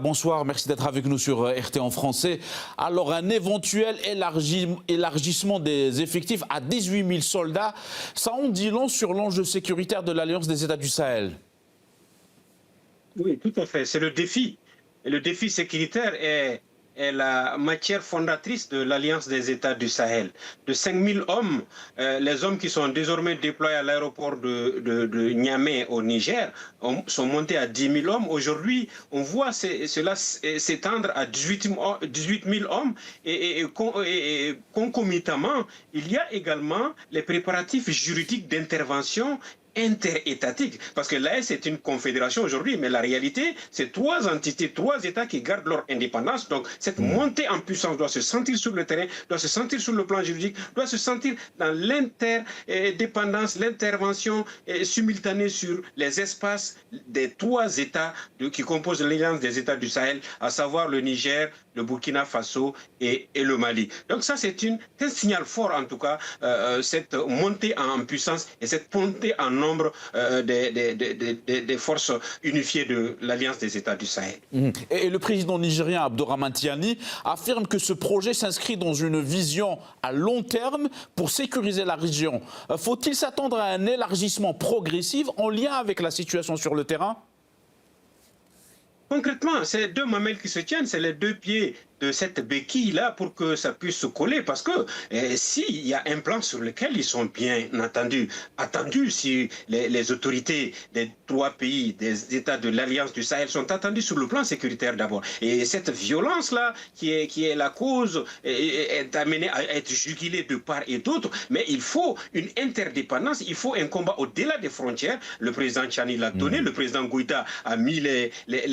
Bonsoir, merci d'être avec nous sur RT en français. Alors, un éventuel élargissement des effectifs à 18 000 soldats, ça en dit long sur l'enjeu sécuritaire de l'Alliance des États du Sahel. Oui, tout à fait. C'est le défi. Et le défi sécuritaire est la matière fondatrice de l'Alliance des États du Sahel. De 5 000 hommes, les hommes qui sont désormais déployés à l'aéroport de Niamey au Niger sont montés à 10 000 hommes. Aujourd'hui, on voit cela s'étendre à 18 000 hommes et concomitamment, il y a également les préparatifs juridiques d'intervention interétatique, parce que l'AES est une confédération aujourd'hui, mais la réalité, c'est 3 entités, 3 États qui gardent leur indépendance. Donc, cette montée en puissance doit se sentir sur le terrain, doit se sentir sur le plan juridique, doit se sentir dans l'interdépendance, l'intervention simultanée sur les espaces des 3 États qui composent l'Alliance des États du Sahel, à savoir le Niger, le Burkina Faso et le Mali. Donc ça, c'est un signal fort, en tout cas, cette montée en puissance et cette montée en nombre des forces unifiées de l'Alliance des États du Sahel. Et le président nigérien Abdourahmane Tiani affirme que ce projet s'inscrit dans une vision à long terme pour sécuriser la région. Faut-il s'attendre à un élargissement progressif en lien avec la situation sur le terrain ? Concrètement, c'est 2 mamelles qui se tiennent, c'est les 2 pieds de cette béquille-là pour que ça puisse se coller. Parce que s'il y a un plan sur lequel ils sont bien attendus, si les autorités des 3 pays, des États de l'Alliance du Sahel sont attendus sur le plan sécuritaire d'abord. Et cette violence-là, qui est la cause, est amenée à être jugulée de part et d'autre. Mais il faut une interdépendance, il faut un combat au-delà des frontières. Le président Tchani l'a donné, le président Goïta a mis les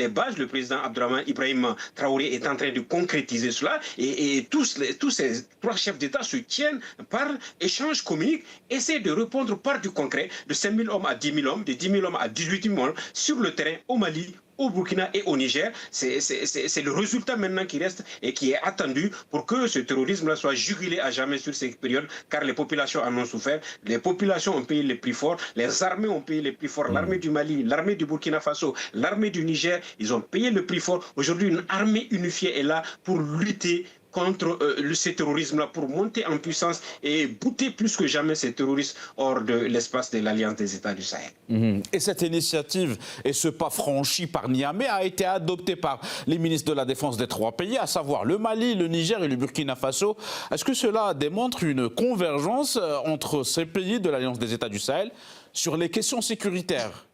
bases, le président Abdourahmane Ibrahim Traoré est en train de concrétiser cela, et tous ces 3 chefs d'État se tiennent, parlent, échangent, communiquent, essaient de répondre par du concret, de 5 000 hommes à 10 000 hommes, de 10 000 hommes à 18 000 hommes, sur le terrain, au Mali, au Burkina et au Niger. C'est le résultat maintenant qui reste et qui est attendu pour que ce terrorisme-là soit jugulé à jamais sur cette période, car les populations en ont souffert, les populations ont payé les plus forts, les armées ont payé les plus forts, l'armée du Mali, l'armée du Burkina Faso, l'armée du Niger, ils ont payé le plus fort. Aujourd'hui, une armée unifiée est là pour lutter contre ce terrorisme-là, pour monter en puissance et bouter plus que jamais ces terroristes hors de l'espace de l'Alliance des États du Sahel. Et cette initiative et ce pas franchi par Niamey a été adopté par les ministres de la Défense des 3 pays, à savoir le Mali, le Niger et le Burkina Faso. Est-ce que cela démontre une convergence entre ces pays de l'Alliance des États du Sahel sur les questions sécuritaires ?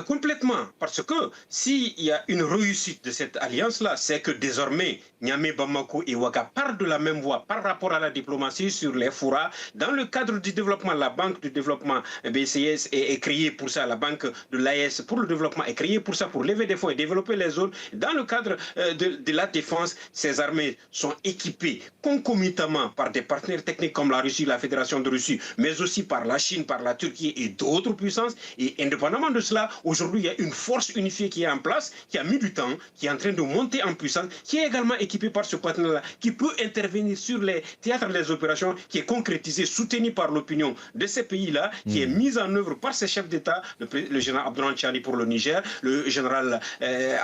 Complètement, parce que s'il y a une réussite de cette alliance-là, c'est que désormais, Niamey, Bamako et Ouaga partent de la même voie par rapport à la diplomatie sur les FOURA. Dans le cadre du développement, la Banque du développement BCS est créée pour ça, la Banque de l'AES pour le développement est créée pour ça, pour lever des fonds et développer les zones. Dans le cadre de la défense, ces armées sont équipées concomitamment par des partenaires techniques comme la Russie, la Fédération de Russie, mais aussi par la Chine, par la Turquie et d'autres puissances. Et indépendamment de cela, aujourd'hui, il y a une force unifiée qui est en place, qui a mis du temps, qui est en train de monter en puissance, qui est également équipée par ce partenaire-là, qui peut intervenir sur les théâtres des opérations, qui est concrétisé, soutenu par l'opinion de ces pays-là, qui est mise en œuvre par ces chefs d'État, le général Abdourahmane Tiani pour le Niger, le général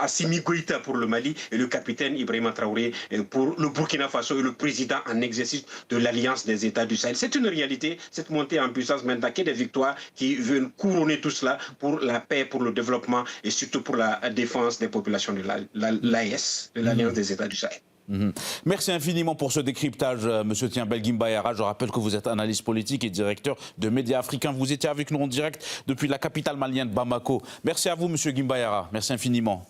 Assimi Goïta pour le Mali et le capitaine Ibrahima Traoré pour le Burkina Faso et le président en exercice de l'Alliance des États du Sahel. C'est une réalité, cette montée en puissance maintenant, qu'il y a des victoires qui veulent couronner tout cela pour la paix, pour le développement et surtout pour la défense des populations de l'AES, de l'Alliance des États du Sahel. Merci infiniment pour ce décryptage, M. Tiembel Guimbayara. Je rappelle que vous êtes analyste politique et directeur de Médias Africains. Vous étiez avec nous en direct depuis la capitale malienne, Bamako. Merci à vous, M. Guimbayara. Merci infiniment.